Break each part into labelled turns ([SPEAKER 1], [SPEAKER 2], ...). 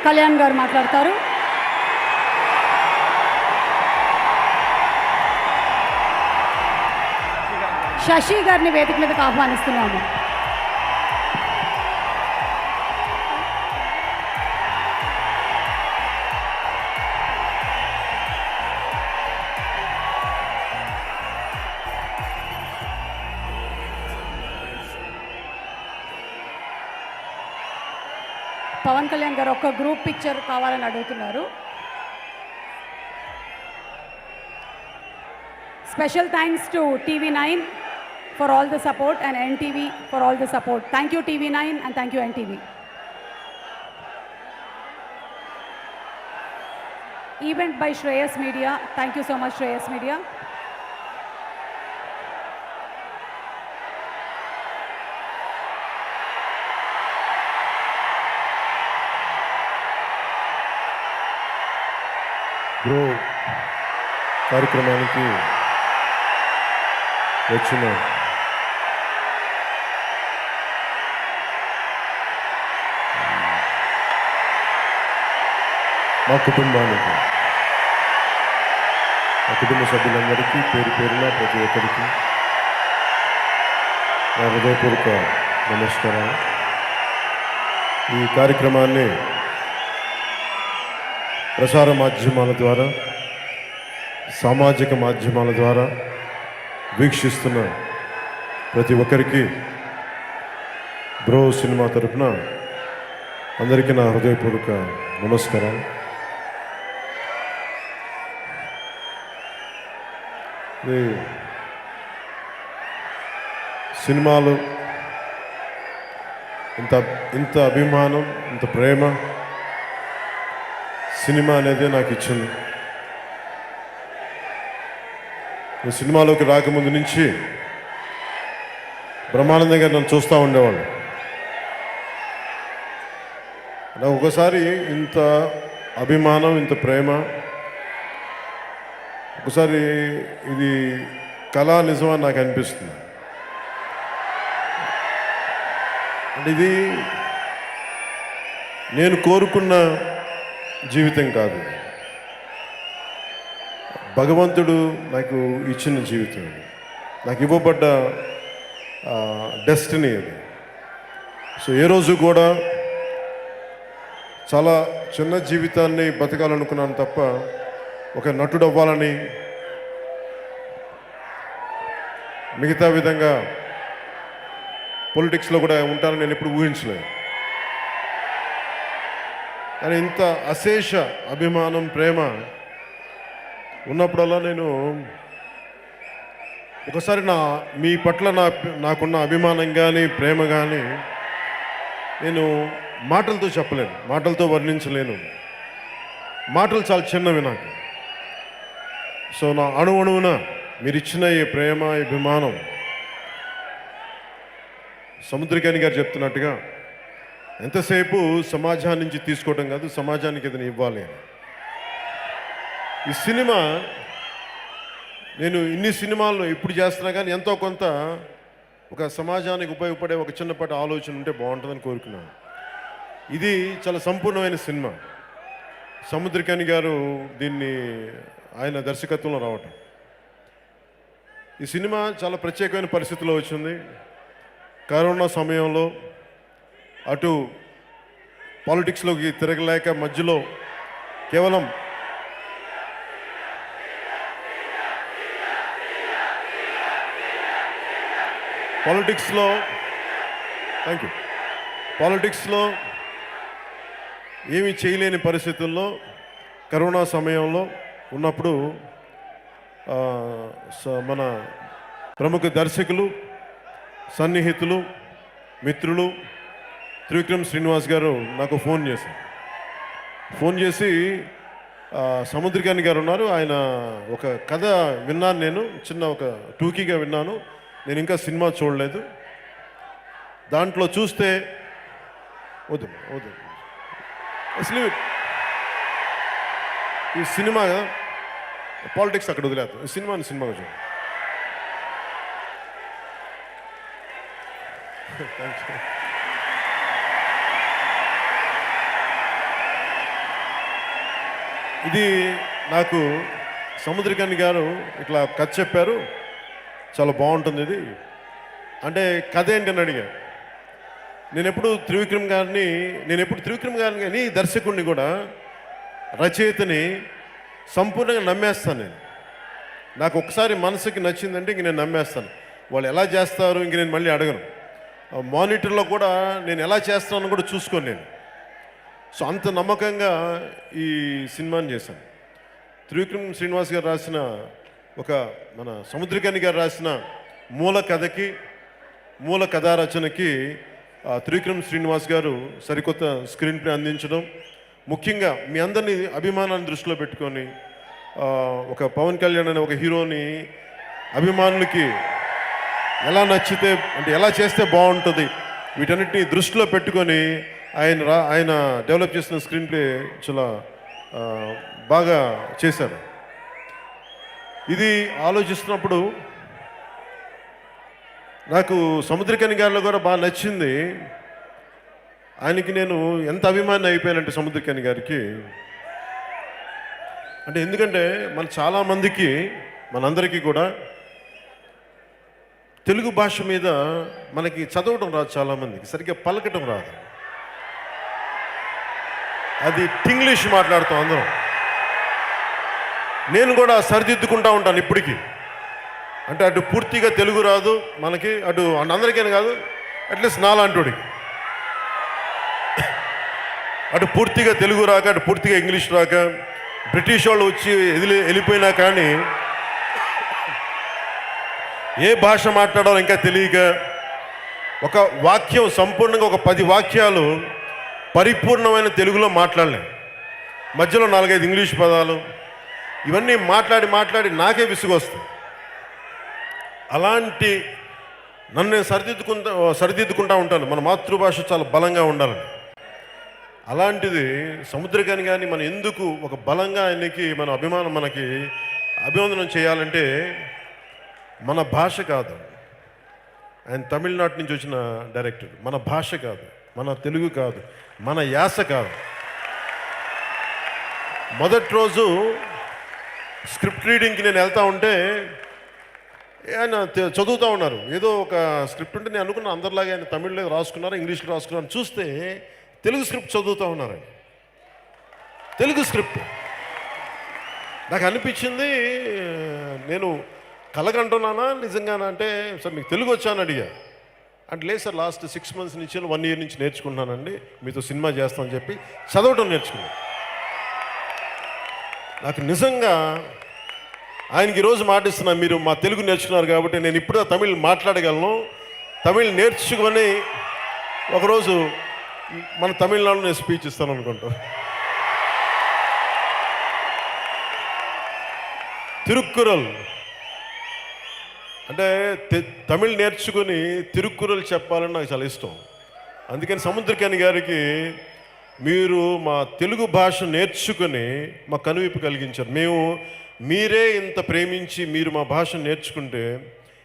[SPEAKER 1] కళ్యాణ్ గారు మాట్లాడతారు. శశి గారిని వేదిక మీదకి ఆహ్వానిస్తున్నాము. పవన్ కళ్యాణ్ గారు ఒక గ్రూప్ పిక్చర్ కావాలని అడుగుతున్నారు. Special thanks to TV9 for all the support and NTV for all the support. Thank you TV9 and thank you NTV. Event by Shreyas Media. Thank you so much Shreyas Media.
[SPEAKER 2] Bro కార్యక్రమానికి వచ్చిన మా కుటుంబానికి, మా కుటుంబ సభ్యులందరికీ పేరు పేరున ప్రతి ఒక్కరికి నా హృదయపూర్వక నమస్కారాలు. ఈ కార్యక్రమాన్ని ప్రసార మాధ్యమాల ద్వారా, సామాజిక మాధ్యమాల ద్వారా వీక్షిస్తున్న ప్రతి ఒక్కరికి బ్రో సినిమా తరఫున అందరికీ నా హృదయపూర్వక నమస్కారాలు. సినిమాలు ఇంత అభిమానం, ఇంత ప్రేమ సినిమా అనేది నాకు ఇచ్చింది. ఈ సినిమాలోకి రాకముందు నుంచి బ్రహ్మానందంగా నన్ను చూస్తూ ఉండేవాళ్ళు. నాకు ఒకసారి ఇంత అభిమానం, ఇంత ప్రేమ, ఒకసారి ఇది కళా నిజమా నాకు అనిపిస్తుంది. అంటే ఇది నేను కోరుకున్న జీవితం కాదు, భగవంతుడు నాకు ఇచ్చిన జీవితం, నాకు ఇవ్వబడ్డ డెస్టినీ అది. సో ఏ రోజు కూడా చాలా చిన్న జీవితాన్ని బతకాలనుకున్నాను తప్ప ఒక నటుడు అవ్వాలని, మిగతా విధంగా పొలిటిక్స్లో కూడా ఉంటానని నేను ఎప్పుడు ఊహించలేదు. కానీ ఇంత అశేష అభిమానం, ప్రేమ ఉన్నప్పుడల్లా నేను ఒకసారి మీ పట్ల నాకున్న అభిమానం కానీ, ప్రేమ కానీ నేను మాటలతో చెప్పలేను, మాటలతో వర్ణించలేను. మాటలు చాలా చిన్నవి నాకు. సో నా అణువున మీరు ఇచ్చిన ఈ ప్రేమ, ఈ అభిమానం, సముద్రకాని గారు చెప్తున్నట్టుగా ఎంతసేపు సమాజాన్ని నుంచి తీసుకోవడం కాదు, సమాజానికి ఏదైనా ఇవ్వాలి. ఈ సినిమా నేను ఇన్ని సినిమాలను ఇప్పుడు చేస్తున్నా కానీ ఎంతో కొంత ఒక సమాజానికి ఉపయోగపడే ఒక చిన్నపాటి ఆలోచన ఉంటే బాగుంటుందని కోరుకున్నాను. ఇది చాలా సంపూర్ణమైన సినిమా. సముద్రకాని గారు దీన్ని ఆయన దర్శకత్వంలో రావటం. ఈ సినిమా చాలా ప్రత్యేకమైన పరిస్థితుల్లో వచ్చింది. కరోనా సమయంలో అటు పాలిటిక్స్లోకి తిరగలేక మధ్యలో కేవలం పాలిటిక్స్లో ఏమీ చేయలేని పరిస్థితుల్లో కరోనా సమయంలో ఉన్నప్పుడు మన ప్రముఖ దర్శకులు, సన్నిహితులు, మిత్రులు త్రివిక్రమ్ శ్రీనివాస్ గారు నాకు ఫోన్ చేసి సముద్రకాని గారు ఉన్నారు, ఆయన ఒక కథ విన్నాను, నేను చిన్న ఒక టూకీగా విన్నాను, నేను ఇంకా సినిమా చూడలేదు, దాంట్లో చూస్తే వద్దు అసలు ఈ సినిమా పాలిటిక్స్ అక్కడ వదిలేదు, ఈ సినిమాగా చూడండి. ఇది నాకు సముద్రకని గారు ఇట్లా కథ చెప్పారు, చాలా బాగుంటుంది ఇది అంటే కథ ఏంటని అడిగా. నేను ఎప్పుడు త్రివిక్రమ్ గారిని కానీ దర్శకుడిని కూడా రచయితని సంపూర్ణంగా నమ్మేస్తాను. నాకు ఒకసారి మనసుకి నచ్చిందంటే ఇంక నేను నమ్మేస్తాను. వాళ్ళు ఎలా చేస్తారు ఇంక నేను మళ్ళీ అడగను. మానిటర్లో కూడా నేను ఎలా చేస్తానని కూడా చూసుకోను నేను. సో అంత నమ్మకంగా ఈ సినిమాని చేశాను. త్రివిక్రమ్ శ్రీనివాస్ గారు రాసిన మన సముద్రకని గారు రాసిన మూల కథా రచనకి త్రివిక్రమ్ శ్రీనివాస్ గారు సరికొత్త స్క్రీన్ ప్లే అందించడం, ముఖ్యంగా మీ అందరినీ అభిమానాన్ని దృష్టిలో పెట్టుకొని ఒక పవన్ కళ్యాణ్ అనే ఒక హీరోని అభిమానులకి ఎలా నచ్చితే అంటే ఎలా చేస్తే బాగుంటుంది వీటన్నిటిని దృష్టిలో పెట్టుకొని ఆయన డెవలప్ చేసిన స్క్రీన్ ప్లే చాలా బాగా చేశారు. ఇది ఆలోచిస్తున్నప్పుడు నాకు సముద్రకని గారిలో కూడా బాగా నచ్చింది. ఆయనకి నేను ఎంత అభిమాని అయిపోయానంటే సముద్రకని గారికి అంటే ఎందుకంటే చాలామందికి మనందరికీ కూడా తెలుగు భాష మీద మనకి చదవడం రాదు, చాలామందికి సరిగ్గా పలకటం రాదు. అది టింగ్లీష్ మాట్లాడుతాం అందరం. నేను కూడా సరిదిద్దుకుంటా ఉంటాను ఇప్పటికీ. అంటే అటు పూర్తిగా తెలుగు రాదు మనకి, అటు అందరికీ కాదు, అట్లీస్ట్ నాలాంటోడికి అటు పూర్తిగా తెలుగు రాక, అటు పూర్తిగా ఇంగ్లీష్ రాక, బ్రిటిష్ వాళ్ళు వచ్చి వెళ్ళిపోయినా కానీ ఏ భాష మాట్లాడాలో ఇంకా తెలియక ఒక వాక్యం సంపూర్ణంగా ఒక 10 వాక్యాలు పరిపూర్ణమైన తెలుగులో మాట్లాడలేం. మధ్యలో 4-5 ఇంగ్లీష్ పదాలు ఇవన్నీ మాట్లాడి నాకే విసుగొస్తుంది. అలాంటి నన్ను నేను సరిదిద్దుకుంటా ఉంటాను. మన మాతృభాష చాలా బలంగా ఉండాలని. అలాంటిది సముద్రకని కానీ మనం ఎందుకు ఒక బలంగా ఆయనకి మనకి అభివందనం చేయాలంటే మన భాష కాదు, ఆయన తమిళనాడు నుంచి వచ్చిన డైరెక్టర్. మన భాష కాదు, మన తెలుగు కాదు, మన యాస కాదు. మొదటి రోజు స్క్రిప్ట్ రీడింగ్కి నేను వెళ్తా ఉంటే ఆయన చదువుతూ ఉన్నారు. ఏదో ఒక స్క్రిప్ట్ ఉంటే నేను అనుకున్నా అందరిలాగా ఆయన తమిళ్లో రాసుకున్నారు, ఇంగ్లీష్లో రాసుకున్నారు. చూస్తే తెలుగు స్క్రిప్ట్ చదువుతూ ఉన్నారు. తెలుగు స్క్రిప్ట్ నాకు అనిపించింది, నేను కలగంటున్నానా నిజంగానా అంటే, సార్ మీకు తెలుగు వచ్చా అని అడిగా. అంటే లేదు సార్, లాస్ట్ 6 months నుంచి 1 year నుంచి నేర్చుకుంటున్నానండి, మీతో సినిమా చేస్తామని చెప్పి చదవటం నేర్చుకున్నాను. నాకు నిజంగా ఆయనకి ఈరోజు మాటిస్తున్నా, మీరు మా తెలుగు నేర్చుకున్నారు కాబట్టి నేను ఇప్పుడు తమిళ్ మాట్లాడగలను. తమిళ్ నేర్చుకొని ఒకరోజు మన తమిళనాడులో నేను స్పీచ్ ఇస్తాను అనుకుంటా. తిరుక్కురల్ అంటే తమిళ్ నేర్చుకుని తిరుక్కురల్ చెప్పాలని నాకు చాలా ఇష్టం. అందుకని సముద్రకని గారికి మీరు మా తెలుగు భాష నేర్చుకుని మా కనువిప్పు కలిగించారు. మీరే ఇంత ప్రేమించి మీరు మా భాషను నేర్చుకుంటే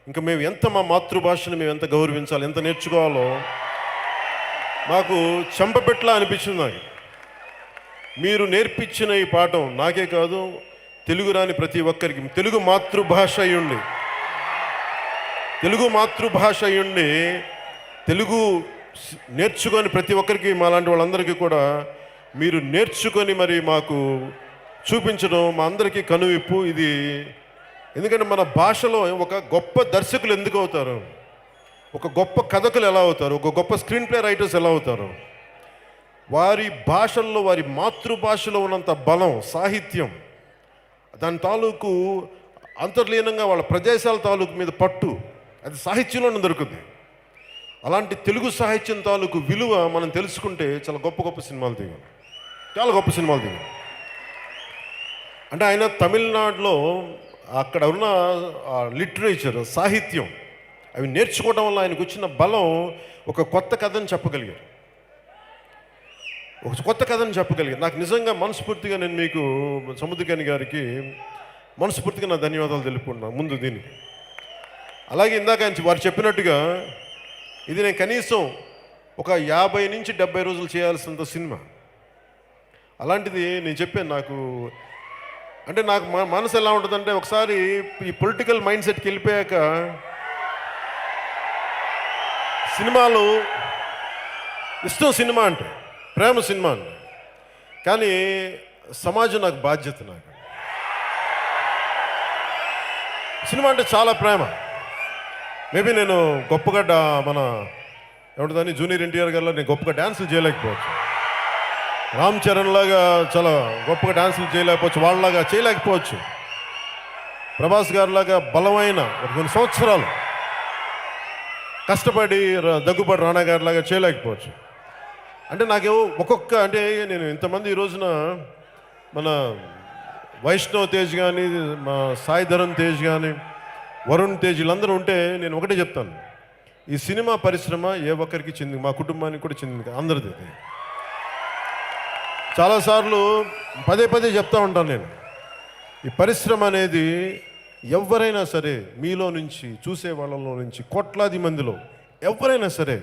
[SPEAKER 2] ఇంకా మేము ఎంత మా మాతృభాషను మేము ఎంత గౌరవించాలి, ఎంత నేర్చుకోవాలో మాకు చెంపపెట్లా అనిపించింది. నాకు మీరు నేర్పించిన ఈ పాఠం నాకే కాదు, తెలుగు రాని ప్రతి ఒక్కరికి తెలుగు మాతృభాష అయ్యుండి తెలుగు నేర్చుకొని ప్రతి ఒక్కరికి మాలాంటి వాళ్ళందరికీ కూడా మీరు నేర్చుకొని మరి మాకు చూపించడం మా అందరికీ కనువిప్పు. ఇది ఎందుకంటే మన భాషలో ఒక గొప్ప దర్శకులు ఎందుకు అవుతారు, ఒక గొప్ప కథకులు ఎలా అవుతారు, ఒక గొప్ప స్క్రీన్ ప్లే రైటర్స్ ఎలా అవుతారు, వారి భాషల్లో వారి మాతృభాషలో ఉన్నంత బలం, సాహిత్యం, దాని తాలూకు అంతర్లీనంగా వాళ్ళ ప్రదేశాల తాలూకు మీద పట్టు అది సాహిత్యంలోనే దొరుకుతుంది. అలాంటి తెలుగు సాహిత్యం తాలూకు విలువ మనం తెలుసుకుంటే చాలా గొప్ప సినిమాలు దిగాం, చాలా గొప్ప సినిమాలు దిగాం. అంటే ఆయన తమిళనాడులో అక్కడ ఉన్న లిటరేచర్, సాహిత్యం అవి నేర్చుకోవడం వల్ల ఆయనకు వచ్చిన బలం ఒక కొత్త కథను చెప్పగలిగారు. నాకు నిజంగా మనస్ఫూర్తిగా నేను మీకు సముద్రకని గారికి మనస్ఫూర్తిగా నా ధన్యవాదాలు తెలుపుకుంటున్నాను ముందు దీనికి. అలాగే ఇందాక వారు చెప్పినట్టుగా ఇది నేను కనీసం ఒక 50 నుంచి 70 రోజులు చేయాల్సినంత సినిమా. అలాంటిది నేను చెప్పాను నాకు అంటే నాకు మనసు ఎలా ఉంటుందంటే ఒకసారి ఈ పొలిటికల్ మైండ్ సెట్కి వెళ్ళిపోయాక సినిమాలు ఇష్టం, సినిమా అంటే ప్రేమ, సినిమా అంటే, కానీ సమాజం నాకు బాధ్యత. నాకు సినిమా అంటే చాలా ప్రేమ. మేబీ నేను గొప్పగా మన ఏమంటుందని జూనియర్ ఎన్టీఆర్ గారిలో నేను గొప్పగా డ్యాన్సులు చేయలేకపోవచ్చు, రామ్ చరణ్ లాగా చాలా గొప్పగా డ్యాన్సులు చేయలేకపోవచ్చు, వాళ్ళలాగా చేయలేకపోవచ్చు, ప్రభాస్ గారిలాగా బలమైన కొన్ని సంవత్సరాలు కష్టపడి దగ్గుబాటి రాణా గారిలాగా చేయలేకపోవచ్చు. అంటే నాకేమో ఒక్కొక్క అంటే నేను ఇంతమంది ఈ రోజున మన వైష్ణవ్ తేజ్ కానీ, మా సాయి ధరమ్ తేజ్ కానీ, వరుణ్ తేజ్ వీళ్ళందరూ ఉంటే నేను ఒకటే చెప్తాను, ఈ సినిమా పరిశ్రమ ఏ ఒక్కరికి చెందింది, మా కుటుంబానికి కూడా చెందింది, అందరిది. చాలాసార్లు పదే పదే చెప్తా ఉంటాను నేను, ఈ పరిశ్రమ అనేది ఎవరైనా సరే మీలో నుంచి చూసే వాళ్ళలో నుంచి కోట్లాది మందిలో ఎవరైనా సరే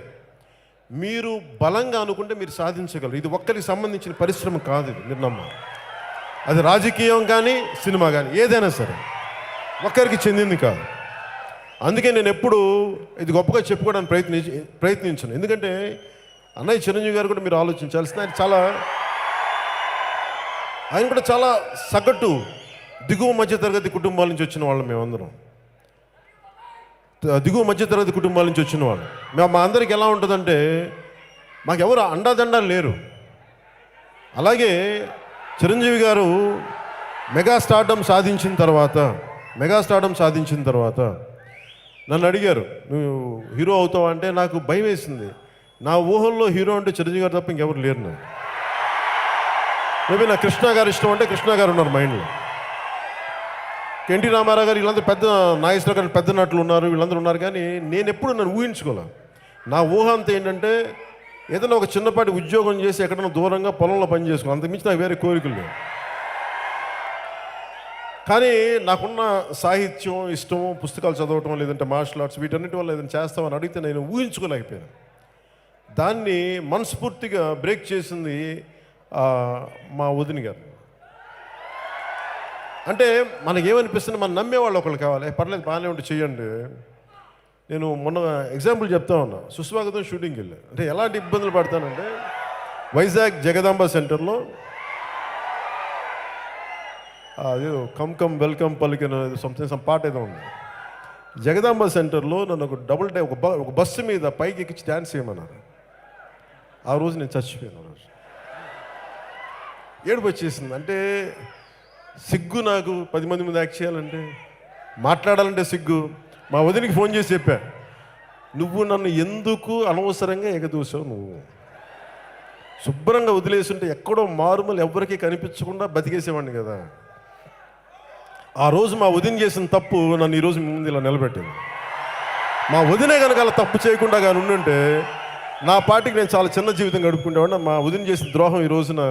[SPEAKER 2] మీరు బలంగా అనుకుంటే మీరు సాధించగలరు. ఇది ఒక్కరికి సంబంధించిన పరిశ్రమ కాదు, ఇది మీరు నమ్మాలి. అది రాజకీయం కానీ సినిమా కానీ ఏదైనా సరే ఒక్కరికి చెందింది కాదు. అందుకే నేను ఎప్పుడు ఇది గొప్పగా చెప్పుకోవడానికి ప్రయత్నించను. ఎందుకంటే అన్నయ్య చిరంజీవి గారు కూడా మీరు ఆలోచించాల్సిన ఆయన కూడా చాలా సగటు దిగువ మధ్యతరగతి కుటుంబాల నుంచి వచ్చిన వాళ్ళు. మేమందరం దిగువ మధ్యతరగతి కుటుంబాల నుంచి వచ్చిన వాళ్ళు. మా అందరికి ఎలా ఉంటుందంటే మాకెవరు అండాదండాలు లేరు. అలాగే చిరంజీవి గారు మెగా స్టార్డమ్ సాధించిన తర్వాత నన్ను అడిగారు, నువ్వు హీరో అవుతావు అంటే నాకు భయం వేసింది. నా ఊహల్లో హీరో అంటే చిరంజీవి గారు తప్ప ఇంకెవరు లేరు. నాకు మేబీ నా కృష్ణ గారు ఇష్టం అంటే కృష్ణ గారు ఉన్నారు మైండ్లో, ఎన్టీ రామారావు గారు వీళ్ళందరూ పెద్ద నాగేశ్వరరావు గారు పెద్ద నటులు ఉన్నారు, వీళ్ళందరూ ఉన్నారు. కానీ నేను ఎప్పుడు నన్ను ఊహించుకోలే. నా ఊహ అంతా ఏంటంటే ఏదైనా ఒక చిన్నపాటి ఉద్యోగం చేసి ఎక్కడైనా దూరంగా పొలంలో పని చేసుకో, అంతకుమించి నాకు వేరే కోరికలు లేవు. కానీ నాకున్న సాహిత్యం ఇష్టం, పుస్తకాలు చదవటం, లేదంటే మార్షల్ ఆర్ట్స్, వీటన్నిటి వల్ల ఏదైనా చేస్తామని అడిగితే నేను ఊహించుకోలేకపోయాను. దాన్ని మనస్ఫూర్తిగా బ్రేక్ చేసింది మా వదిన గారు. అంటే మనకేమనిపిస్తుంది, మనం నమ్మేవాళ్ళు ఒకళ్ళు కావాలి. పర్లేదు బాగానే ఉంటే చెయ్యండి. నేను మొన్న ఎగ్జాంపుల్ చెప్తా ఉన్నా, సుస్వాగతం షూటింగ్కి వెళ్ళి అంటే ఎలాంటి ఇబ్బందులు పడతానంటే వైజాగ్ జగదాంబ సెంటర్లో అది కమ్ వెల్కమ్ పలికిన సమ్ పాట ఏదో ఉంది. జగదాంబ సెంటర్లో నన్ను ఒక డబుల్ టై ఒక బస్సు మీద పైకి ఎక్కించి డ్యాన్స్ చేయమన్నారు. ఆ రోజు నేను చచ్చిపోయాను. ఆ రోజు ఏడుపు వచ్చేసింది. అంటే సిగ్గు, నాకు 10 మంది ముందు యాక్ట్ చేయాలంటే, మాట్లాడాలంటే సిగ్గు. మా వదినికి ఫోన్ చేసి చెప్పా, నువ్వు నన్ను ఎందుకు అనవసరంగా ఎగదూసావు, నువ్వు శుభ్రంగా వదిలేస్తుంటే ఎక్కడో మారుమూల ఎవరికీ కనిపించకుండా బతికేసేవాడిని కదా. ఆ రోజు మా వదిన చేసిన తప్పు నన్ను ఈరోజు మీ ముందు ఇలా నిలబెట్టింది. మా వదినే కనుక అలా తప్పు చేయకుండా కానీ ఉండుంటే నా పార్టీకి నేను చాలా చిన్న జీవితం గడుపుకుంటేవాడిని. మా వదిన చేసిన ద్రోహం ఈ రోజున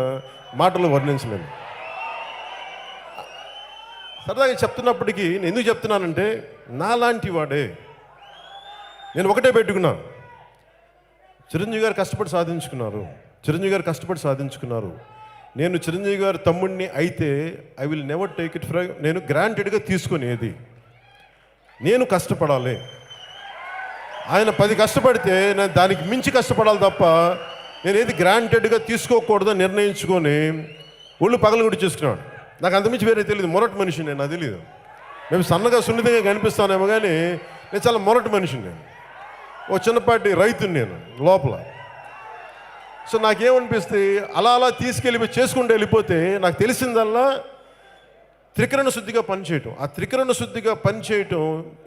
[SPEAKER 2] మాటలు వర్ణించలేను. సరదాగా చెప్తున్నప్పటికీ నేను ఎందుకు చెప్తున్నానంటే, నాలాంటి వాడే నేను ఒకటే పెట్టుకున్నాను, చిరంజీవి గారు కష్టపడి సాధించుకున్నారు. నేను చిరంజీవి గారి తమ్ముడిని అయితే I will never take it for నేను గ్రాంటెడ్గా తీసుకునేది. నేను కష్టపడాలి. ఆయన 10 కష్టపడితే నేను దానికి మించి కష్టపడాలి తప్ప నేను ఏది గ్రాంటెడ్గా తీసుకోకూడదని నిర్ణయించుకొని ఒళ్ళు పగలగొట్టి చేసుకున్నాడు. నాకు అంతమించి వేరే తెలియదు. మొరటి మనిషిని నేను, అది తెలియదు. మేము సన్నగా సున్నితంగా కనిపిస్తానేమో కానీ నేను చాలా మొరటి మనిషిని. నేను ఓ చిన్నపాటి రైతుని నేను లోపల. సో నాకేమనిపిస్తే అలా చేసుకుంటూ వెళ్ళిపోతే నాకు తెలిసిందల్లా త్రికరణ శుద్ధిగా పనిచేయటం. ఆ త్రికరణ శుద్ధిగా పనిచేయటం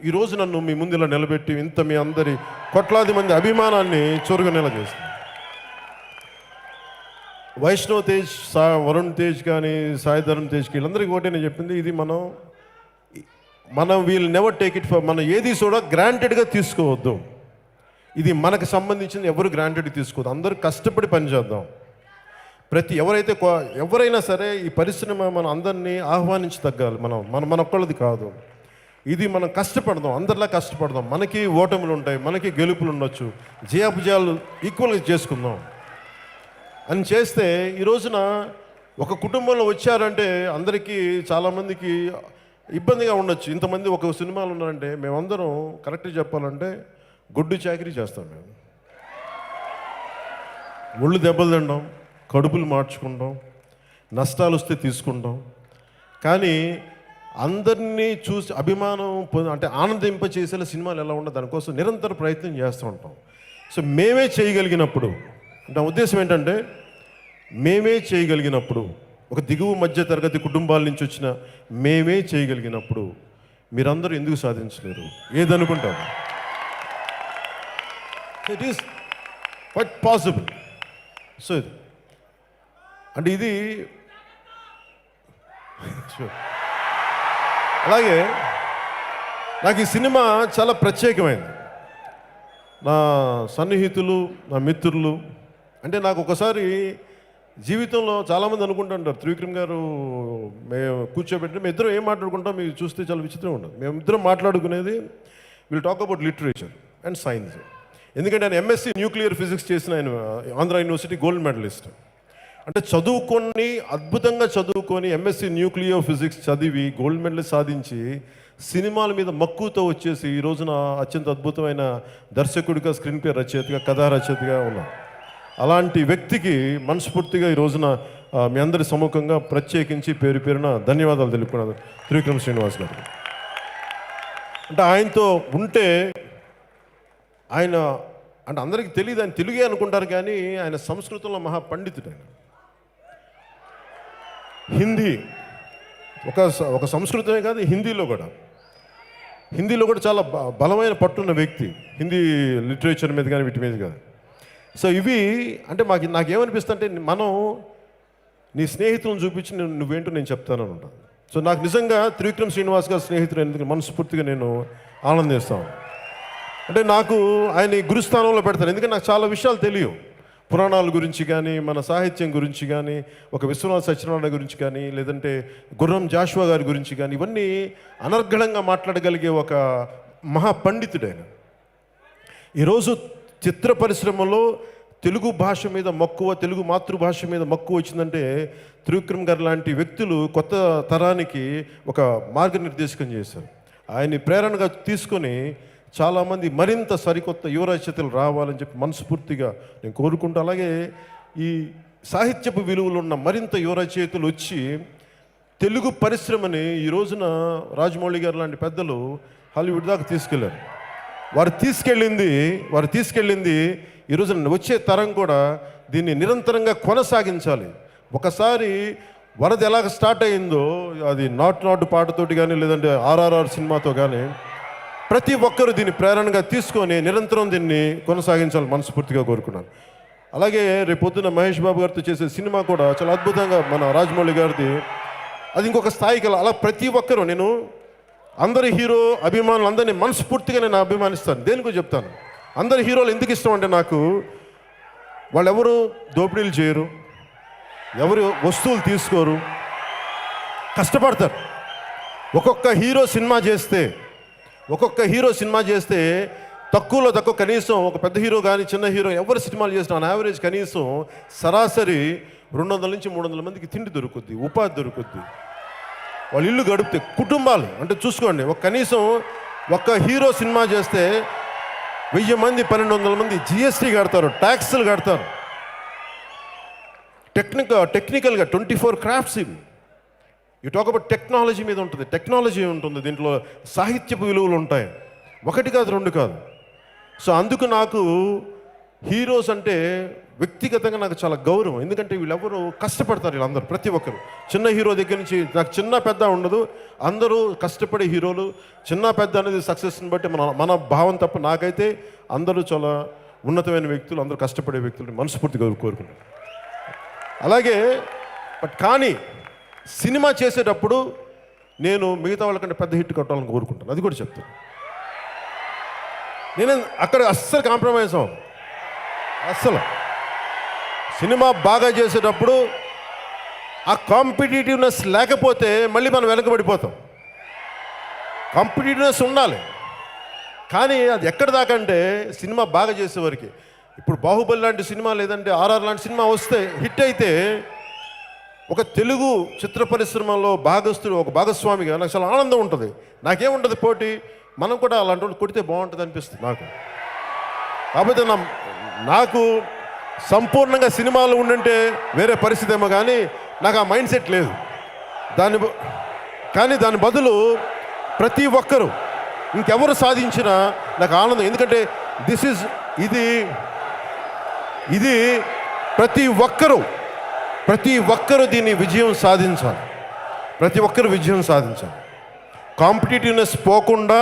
[SPEAKER 2] ఈరోజు నన్ను మీ ముందు ఇలా నిలబెట్టి ఇంత మీ అందరి కోట్లాది మంది అభిమానాన్ని చూరగొనేలా చేస్తుంది. వైష్ణవ్ తేజ్, వరుణ్ తేజ్ కానీ, సాయి ధరమ్ తేజ్కి వీళ్ళందరికీ ఒకటే నేను చెప్పింది, ఇది మనం we'll never take it for, మనం ఏది కూడా గ్రాంటెడ్గా తీసుకోవద్దు. ఇది మనకు సంబంధించింది, ఎవరు గ్రాంటెడ్గా తీసుకోవద్దు. అందరూ కష్టపడి పనిచేద్దాం. ఎవరైనా సరే ఈ పరిశ్రమ మనం అందరినీ ఆహ్వానించి తగ్గాలి. మన ఒక్కళ్ళది కాదు ఇది. మనం కష్టపడదాం, అందరిలా కష్టపడదాం. మనకి ఓటములు ఉంటాయి, మనకి గెలుపులు ఉండొచ్చు, జయాభుజాలు ఈక్వల్గా చేసుకుందాం అని చేస్తే ఈ రోజున ఒక కుటుంబంలో వచ్చారంటే అందరికీ చాలామందికి ఇబ్బందిగా ఉండొచ్చు. ఇంతమంది ఒక సినిమాలు ఉన్నారంటే మేమందరం కరెక్ట్గా చెప్పాలంటే గొడ్డు చాకరీ చేస్తాం. మేము ఒళ్ళు దెబ్బలు తినడం, కడుపులు మార్చుకుంటాం, నష్టాలు వస్తే తీసుకుంటాం. కానీ అందరినీ చూసి అభిమానం అంటే ఆనందింపచేసేలా సినిమాలు ఎలా ఉండదు దానికోసం నిరంతర ప్రయత్నం చేస్తూ ఉంటాం. సో మేమే చేయగలిగినప్పుడు నా ఉద్దేశం ఏంటంటే మేమే చేయగలిగినప్పుడు ఒక దిగువ మధ్య తరగతి కుటుంబాల నుంచి వచ్చిన మేమే చేయగలిగినప్పుడు మీరందరూ ఎందుకు సాధించలేరు? ఏదనుకుంటారు? It is quite possible. So అంటే ఇది అలాగే నాకు ఈ సినిమా చాలా ప్రత్యేకమైంది. నా సన్నిహితులు, నా మిత్రులు అంటే నాకు ఒకసారి జీవితంలో చాలామంది అనుకుంటుంటారు త్రివిక్రమ్ గారు మేము కూర్చోబెట్టి మేము ఇద్దరం ఏం మాట్లాడుకుంటాం మీకు చూస్తే చాలా విచిత్రంగా ఉండదు. మేమిద్దరం మాట్లాడుకునేది will talk about literature and science. ఎందుకంటే ఆయన ఎంఎస్సి న్యూక్లియర్ ఫిజిక్స్ చేసిన ఆయన ఆంధ్ర యూనివర్సిటీ గోల్డ్ మెడలిస్ట్. అంటే చదువుకొని అద్భుతంగా చదువుకొని ఎంఎస్సి న్యూక్లియర్ ఫిజిక్స్ చదివి గోల్డ్ మెడల్ సాధించి సినిమాల మీద మక్కువతో వచ్చేసి ఈ రోజున అత్యంత అద్భుతమైన దర్శకుడిగా, స్క్రీన్ ప్లే రచయితగా, కథా రచయితగా ఉన్నాం. అలాంటి వ్యక్తికి మనస్ఫూర్తిగా ఈ రోజున మీ అందరి సముఖంగా ప్రత్యేకించి పేరు పేరున ధన్యవాదాలు తెలుపుకున్నాను త్రివిక్రమ్ శ్రీనివాస్ గారు. అంటే ఆయనతో ఉంటే ఆయన అంటే అందరికీ తెలియదు, ఆయన తెలుగే అనుకుంటారు కానీ ఆయన సంస్కృతంలో మహా పండితుడు. ఆయన హిందీ ఒక సంస్కృతమే కాదు, హిందీలో కూడా చాలా బలమైన పట్టున్న వ్యక్తి. హిందీ లిటరేచర్ మీద కానీ వీటి మీద కానీ. సో ఇవి అంటే నాకేమనిపిస్తుంటే మనం నీ స్నేహితులను చూపించి నువ్వేంటో నేను చెప్తానని ఉంటాను. సో నాకు నిజంగా త్రివిక్రమ్ శ్రీనివాస్ గారు స్నేహితులు ఎందుకు మనస్ఫూర్తిగా నేను ఆనందిస్తాను. అంటే నాకు ఆయన గురుస్థానంలో పెడతాను. ఎందుకంటే నాకు చాలా విషయాలు తెలియవు. పురాణాల గురించి కానీ, మన సాహిత్యం గురించి కానీ, ఒక విశ్వనాథ సత్యనారాయణ గురించి కానీ, లేదంటే గుర్రం జాషువా గారి గురించి కానీ, ఇవన్నీ అనర్గళంగా మాట్లాడగలిగే ఒక మహాపండితుడు ఆయన. ఈరోజు చిత్ర పరిశ్రమలో తెలుగు భాష మీద మక్కువ, తెలుగు మాతృభాష మీద మక్కువ వచ్చిందంటే త్రివిక్రమ్ గారు లాంటి వ్యక్తులు కొత్త తరానికి ఒక మార్గనిర్దేశకం చేశారు. ఆయన్ని ప్రేరణగా తీసుకొని చాలామంది మరింత సరికొత్త యువ రచయితలు రావాలని చెప్పి మనస్ఫూర్తిగా నేను కోరుకుంటూ, అలాగే ఈ సాహిత్యపు విలువలు ఉన్న మరింత యువ రచయితలు వచ్చి తెలుగు పరిశ్రమని ఈ రోజున రాజమౌళి గారు లాంటి పెద్దలు హాలీవుడ్ దాకా తీసుకెళ్లారు. వారు తీసుకెళ్ళింది ఈ రోజున వచ్చే తరం కూడా దీన్ని నిరంతరంగా కొనసాగించాలి. ఒకసారి వరద ఎలాగ స్టార్ట్ అయిందో అది నాటు పాటతోటి కానీ, లేదంటే ఆర్ఆర్ఆర్ సినిమాతో కానీ ప్రతి ఒక్కరూ దీన్ని ప్రేరణగా తీసుకొని నిరంతరం దీన్ని కొనసాగించాలి మనస్ఫూర్తిగా కోరుకున్నాను. అలాగే రేపొద్దున మహేష్ బాబు గారితో చేసే సినిమా కూడా చాలా అద్భుతంగా మన రాజమౌళి గారిది అది ఇంకొక స్థాయికి అలా ప్రతి ఒక్కరూ నేను అందరి హీరో అభిమానులు అందరినీ మనస్ఫూర్తిగా నేను అభిమానిస్తాను. దేనికో చెప్తాను. అందరి హీరోలు ఎందుకు ఇష్టం అంటే నాకు వాళ్ళెవరు దోపిడీలు చేయరు, ఎవరు వస్తువులు తీసుకోరు, కష్టపడతారు. ఒక్కొక్క హీరో సినిమా చేస్తే తక్కువలో తక్కువ కనీసం ఒక పెద్ద హీరో కానీ చిన్న హీరో ఎవరు సినిమాలు చేసిన ఆన్ యావరేజ్ కనీసం సరాసరి 200 నుంచి 300 మందికి తిండి దొరుకుద్ది, ఉపాధి దొరుకుద్ది, వాళ్ళ ఇల్లు గడిపితే కుటుంబాలు. అంటే చూసుకోండి, కనీసం ఒక హీరో సినిమా చేస్తే 1000 మంది 1200 మంది జిఎస్టీ కడతారు, ట్యాక్స్లు కడతారు. టెక్నికల్గా 24 క్రాఫ్ట్స్ ఇవి. యూ టాక్ అబౌట్ టెక్నాలజీ మీద ఉంటుంది, టెక్నాలజీ ఉంటుంది, దీంట్లో సాహిత్యపు విలువలు ఉంటాయి. 1 కాదు 2 కాదు. సో అందుకు నాకు హీరోస్ అంటే వ్యక్తిగతంగా నాకు చాలా గౌరవం. ఎందుకంటే వీళ్ళెవరు కష్టపడతారు, వీళ్ళందరూ ప్రతి ఒక్కరు. చిన్న హీరో దగ్గర నుంచి నాకు చిన్న పెద్ద ఉండదు, అందరూ కష్టపడే హీరోలు. చిన్న పెద్ద అనేది సక్సెస్ని బట్టి మన భావం తప్ప నాకైతే అందరూ చాలా ఉన్నతమైన వ్యక్తులు, అందరూ కష్టపడే వ్యక్తులు మనస్ఫూర్తిగా కోరుకుంటాను. అలాగే కానీ సినిమా చేసేటప్పుడు నేను మిగతా వాళ్ళకంటే పెద్ద హిట్ కొట్టాలని కోరుకుంటాను. అది కూడా చెప్తాను. నేను అక్కడ అస్సలు కాంప్రమైజ్ అవ్వను. అస్సలు సినిమా బాగా చేసేటప్పుడు ఆ కాంపిటేటివ్నెస్ లేకపోతే మళ్ళీ మనం వెనకబడిపోతాం. కాంపిటేటివ్నెస్ ఉండాలి, కానీ అది ఎక్కడ దాకా అంటే సినిమా బాగా చేసేవారికి. ఇప్పుడు బాహుబలి లాంటి సినిమా లేదంటే ఆర్ఆర్ లాంటి సినిమా వస్తే హిట్ అయితే ఒక తెలుగు చిత్ర పరిశ్రమలో ఒక భాగస్వామిగా నాకు చాలా ఆనందం ఉంటుంది. నాకేముంటుంది పోటీ, మనం కూడా అలాంటి వాళ్ళు కొడితే బాగుంటుంది అనిపిస్తుంది నాకు. కాకపోతే నాకు సంపూర్ణంగా సినిమాలు ఉండంటే వేరే పరిస్థితి ఏమో, కానీ నాకు ఆ మైండ్ సెట్ లేదు. కానీ దాని బదులు ప్రతి ఒక్కరూ ఇంకెవరు సాధించినా నాకు ఆనందం. ఎందుకంటే ఇది ప్రతి ఒక్కరూ దీన్ని విజయం సాధించాలి. ప్రతి ఒక్కరు విజయం సాధించాలి. కాంపిటేటివ్నెస్ పోకుండా,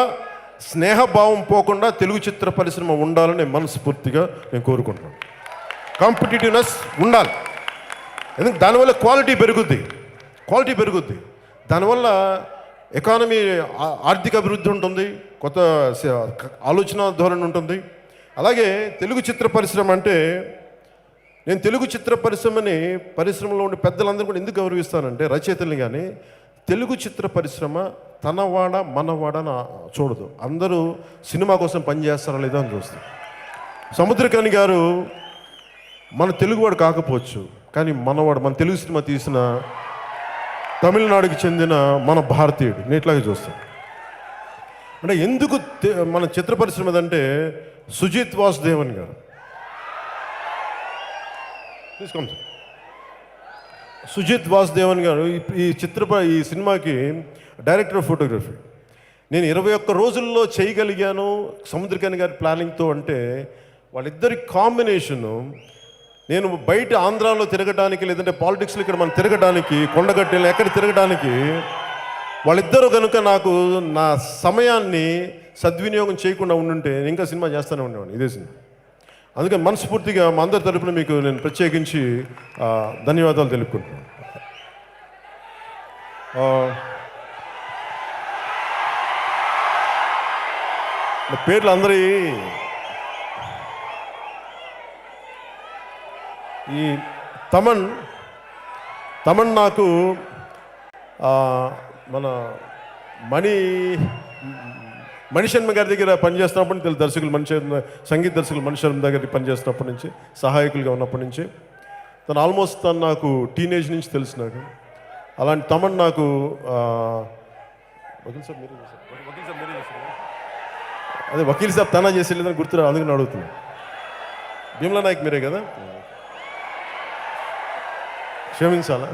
[SPEAKER 2] స్నేహభావం పోకుండా తెలుగు చిత్ర పరిశ్రమ ఉండాలని మనస్ఫూర్తిగా నేను కోరుకుంటున్నాను. కాంపిటేటివ్నెస్ ఉండాలి. ఎందుకంటే దానివల్ల క్వాలిటీ పెరుగుద్ది. దానివల్ల ఎకానమీ, ఆర్థిక అభివృద్ధి ఉంటుంది, కొత్త ఆలోచన ధోరణి ఉంటుంది. అలాగే తెలుగు చిత్ర పరిశ్రమ అంటే, నేను తెలుగు చిత్ర పరిశ్రమలో ఉండే పెద్దలందరూ కూడా ఎందుకు గౌరవిస్తానంటే, రచయితల్ని కానీ తెలుగు చిత్ర పరిశ్రమ తనవాడ మనవాడ చూడదు. అందరూ సినిమా కోసం పనిచేస్తారా లేదా అని చూస్తారు. సముద్రకని గారు మన తెలుగువాడు కాకపోవచ్చు, కానీ మనవాడు, మన తెలుగు సినిమా తీసిన తమిళనాడుకి చెందిన మన భారతీయుడు, నేను ఇట్లాగే చూస్తాను. అంటే ఎందుకు మన చిత్ర పరిశ్రమ అంటే సుజిత్ వాసుదేవన్ గారు తీసుకోండి. సుజిత్ వాసుదేవన్ గారు ఈ సినిమాకి డైరెక్టర్ ఆఫ్ ఫోటోగ్రఫీ. నేను 21 రోజుల్లో చేయగలిగాను సముద్రకని గారి ప్లానింగ్తో. అంటే వాళ్ళిద్దరి కాంబినేషను, నేను బయట ఆంధ్రాలో తిరగడానికి, లేదంటే పాలిటిక్స్లో ఇక్కడ మనం తిరగడానికి, కొండగట్టెలు ఎక్కడ తిరగడానికి, వాళ్ళిద్దరూ కనుక నాకు నా సమయాన్ని సద్వినియోగం చేయకుండా ఉండుంటే నేను ఇంకా సినిమా చేస్తూనే ఉండేవాడిని, ఇదే సినిమా. అందుకని మనస్ఫూర్తిగా మా అందరి తరపున మీకు నేను ప్రత్యేకించి ధన్యవాదాలు తెలుపుకుంటున్నాను. పేర్లు అందరి ఈ తమన్ నాకు మన మణిశర్మ గారి దగ్గర పనిచేస్తున్నప్పటి నుంచి, సంగీత దర్శకులు మణిశర్మ దగ్గర పనిచేస్తున్నప్పటి నుంచి, సహాయకులుగా ఉన్నప్పటి నుంచి తను ఆల్మోస్ట్ నాకు టీనేజ్ నుంచి తెలుసు నాకు. అలాంటి తమన్ నాకు వకీల్ సాబ్ తనా చేసి లేదని గుర్తురా, అందుకని అడుగుతున్నాను. భీమ్లా నాయక్ మీరే కదా, క్షమించాలా.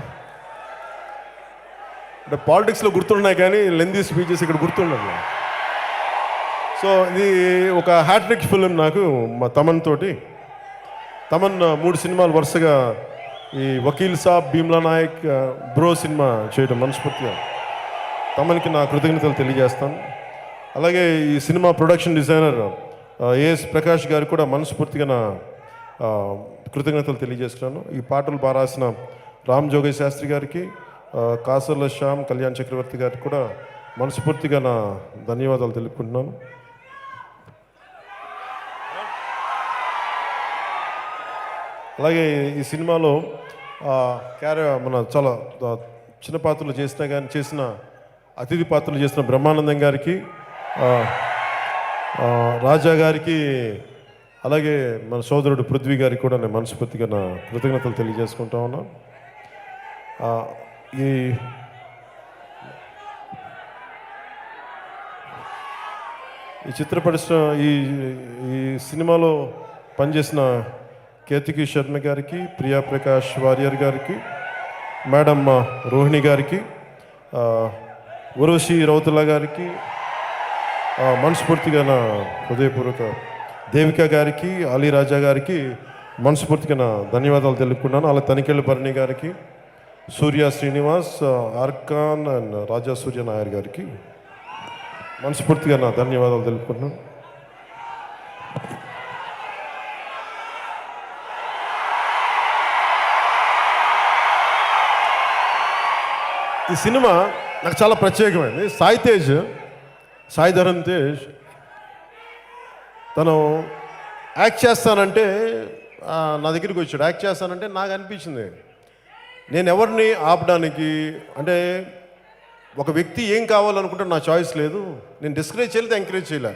[SPEAKER 2] అంటే పాలిటిక్స్లో గుర్తున్నాయి కానీ లెందీ స్పీచెస్ ఇక్కడ గుర్తుండదు. సో ఇది ఒక హ్యాట్రిక్ ఫిలిం నాకు మా తమన్ 3 సినిమాలు వరుసగా ఈ వకీల్ సాబ్, భీమ్లా నాయక్, బ్రో సినిమా చేయడం మనస్ఫూర్తిగా తమన్కి నా కృతజ్ఞతలు తెలియజేస్తాను. అలాగే ఈ సినిమా ప్రొడక్షన్ డిజైనర్ ఏఎస్ ప్రకాష్ గారికి కూడా మనస్ఫూర్తిగా నా కృతజ్ఞతలు తెలియజేస్తున్నాను. ఈ పాటలు బాగా రాసిన రామ్ జోగయ్య శాస్త్రి గారికి, కాసర్ల శ్యామ్, కళ్యాణ్ చక్రవర్తి గారికి కూడా మనస్ఫూర్తిగా నా ధన్యవాదాలు తెలుపుకుంటున్నాను. అలాగే ఈ సినిమాలో మన చాలా చిన్న పాత్రలు చేసిన అతిథి పాత్రలు చేసిన బ్రహ్మానందం గారికి, రాజా గారికి, అలాగే మన సోదరుడు పృథ్వీ గారికి కూడా నేను మనస్ఫూర్తిగా నా కృతజ్ఞతలు తెలియజేసుకుంటా ఉన్నాను. ఈ చిత్ర పరిశ్రమ ఈ సినిమాలో పనిచేసిన కేతికి శర్మ గారికి, ప్రియా ప్రకాష్ వారియర్ గారికి, మేడం రోహిణి గారికి, ఉర్వశి రౌతుల్లా గారికి మనస్ఫూర్తిగా నా హృదయపూర్వక, దేవిక గారికి, అలీ రాజా గారికి మనస్ఫూర్తిగా నా ధన్యవాదాలు తెలుపుకున్నాను. అలా తనికెళ్ళి భరణి గారికి, సూర్య శ్రీనివాస్, ఆర్కాన్ అండ్ రాజా సూర్య నాయర్ గారికి మనస్ఫూర్తిగా నా ధన్యవాదాలు తెలుపుకుంటున్నాను. ఈ సినిమా నాకు చాలా ప్రత్యేకమైంది. సాయి ధరమ్ తేజ్ తను యాక్ట్ చేస్తానంటే నా దగ్గరికి వచ్చాడు. యాక్ట్ చేస్తానంటే నాకు అనిపించింది, నేను ఎవరిని ఆపడానికి, అంటే ఒక వ్యక్తి ఏం కావాలనుకుంటే నా చాయిస్ లేదు, నేను డిస్కరేజ్ చేయలేదు, ఎంకరేజ్ చేయలే.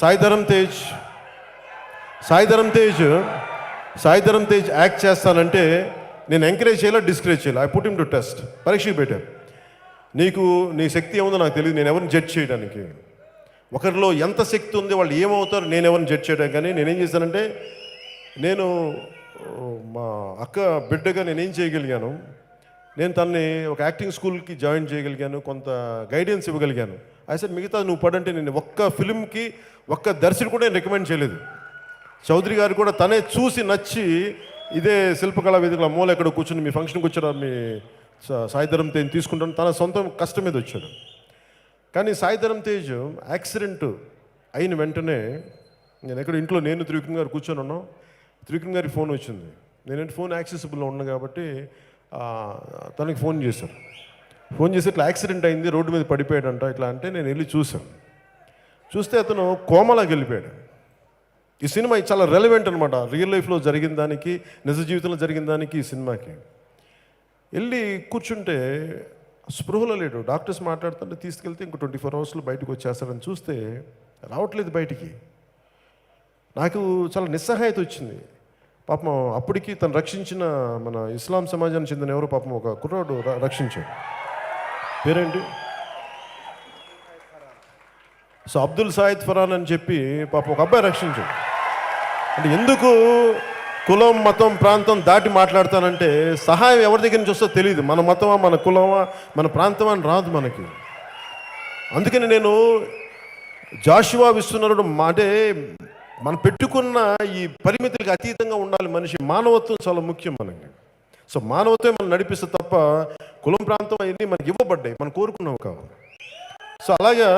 [SPEAKER 2] సాయి ధరమ్ తేజ్ యాక్ట్ చేస్తానంటే నేను ఎంకరేజ్ చేయాలా డిస్కరేజ్ చేయాలి. I put him to test, పరీక్షకు పెట్టాను. నీ శక్తి ఏముందో నాకు తెలియదు, నేను ఎవరిని జడ్జ్ చేయడానికి. ఒకరిలో ఎంత శక్తి ఉంది, వాళ్ళు ఏమవుతారు, నేను ఎవరిని జడ్జ్ చేయడానికి. కానీ నేనేం చేశానంటే, నేను మా అక్క బిడ్డగా నేనేం చేయగలిగాను, నేను తనని ఒక యాక్టింగ్ స్కూల్కి జాయిన్ చేయగలిగాను, కొంత గైడెన్స్ ఇవ్వగలిగాను. అయితే మిగతా నువ్వు పడంటే నేను ఒక్క ఫిల్మ్కి ఒక్క దర్శకుడు కూడా నేను రికమెండ్ చేయలేదు. చౌదరి గారు కూడా తనే చూసి నచ్చి ఇదే శిల్పకళా వేదికల మూల ఎక్కడ కూర్చుని మీ ఫంక్షన్కి వచ్చాడు, మీ సాయిధరం తేజ్ తీసుకుంటాను, తన సొంత కష్టం మీద వచ్చాడు. కానీ సాయిధరం తేజ్ యాక్సిడెంట్ అయిన వెంటనే నేను ఎక్కడ ఇంట్లో నేను త్రివిక్రమ్ గారు కూర్చొని ఉన్నాం. త్రివిక్రమ్ గారికి ఫోన్ వచ్చింది. నేనంటే ఫోన్ యాక్సెసిబుల్లో ఉన్నా కాబట్టి తనకి ఫోన్ చేశారు. ఫోన్ చేసి ఇట్లా యాక్సిడెంట్ అయింది, రోడ్డు మీద పడిపోయాడంట ఇట్లా అంటే నేను వెళ్ళి చూశాను. చూస్తే అతను కోమలాకి వెళ్ళిపోయాడు. ఈ సినిమా చాలా రెలవెంట్ అనమాట, రియల్ లైఫ్లో జరిగిన దానికి, నిజ జీవితంలో జరిగిన దానికి ఈ సినిమాకి. వెళ్ళి కూర్చుంటే స్పృహలో లేడు. డాక్టర్స్ మాట్లాడుతుంటే తీసుకెళ్తే ఇంకో 24 అవర్స్లో బయటకు వచ్చేస్తారని చూస్తే రావట్లేదు బయటికి. నాకు చాలా నిస్సహాయత వచ్చింది. పాపం అప్పటికి తను రక్షించిన మన ఇస్లాం సమాజానికి చెందిన ఎవరో పాపం ఒక కుర్రాడు రక్షించాడు. పేరేంటి? సో అబ్దుల్ సాయిద్ ఫరాన్ అని చెప్పి పాపం ఒక అబ్బాయి రక్షించాడు. అంటే ఎందుకు కులం మతం ప్రాంతం దాటి మాట్లాడతానంటే, సహాయం ఎవరి దగ్గర నుంచి వస్తుందో తెలియదు. మన మతమా, మన కులమా, మన ప్రాంతమా అని రాదు మనకి. అందుకని నేను జాషువా విశ్వనరుడు అంటే మనం పెట్టుకున్న ఈ పరిమితులకు అతీతంగా ఉండాలి మనిషి. మానవత్వం చాలా ముఖ్యం మనకి. సో మానవత్వం మనం నడిపిస్తే తప్ప కులం ప్రాంతం అవన్నీ మనకి ఇవ్వబడ్డాయి, మనం కోరుకున్నావు కావాలి. సో అలాగా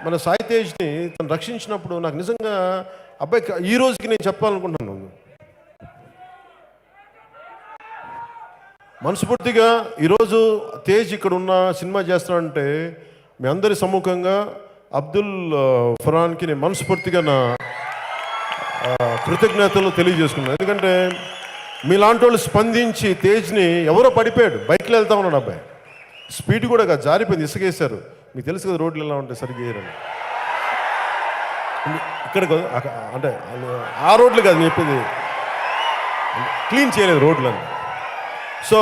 [SPEAKER 2] మన సాయి తేజ్ని తను రక్షించినప్పుడు నాకు నిజంగా అబ్బాయి ఈ రోజుకి నేను చెప్పాలనుకుంటున్నాను, మనస్ఫూర్తిగా ఈరోజు తేజ్ ఇక్కడ ఉన్న సినిమా చేస్తున్నాడంటే మీ అందరి సమ్ముఖంగా అబ్దుల్ ఫరాన్కి నేను మనస్ఫూర్తిగా నా కృతజ్ఞతలు తెలియజేసుకున్నాను. ఎందుకంటే మీలాంటి వాళ్ళు స్పందించి తేజ్ని, ఎవరో పడిపోయాడు, బైక్లో వెళ్తా ఉన్నాడు అబ్బాయి, స్పీడ్ కూడా కాదు, జారిపోయింది, ఇసుకేశారు. మీకు తెలుసు కదా రోడ్లు ఎలా ఉంటాయి, సరిగ్గా వేయరని. ఇక్కడ అంటే ఆ రోడ్లు కాదు చెప్పింది, క్లీన్ చేయలేదు రోడ్లని. సో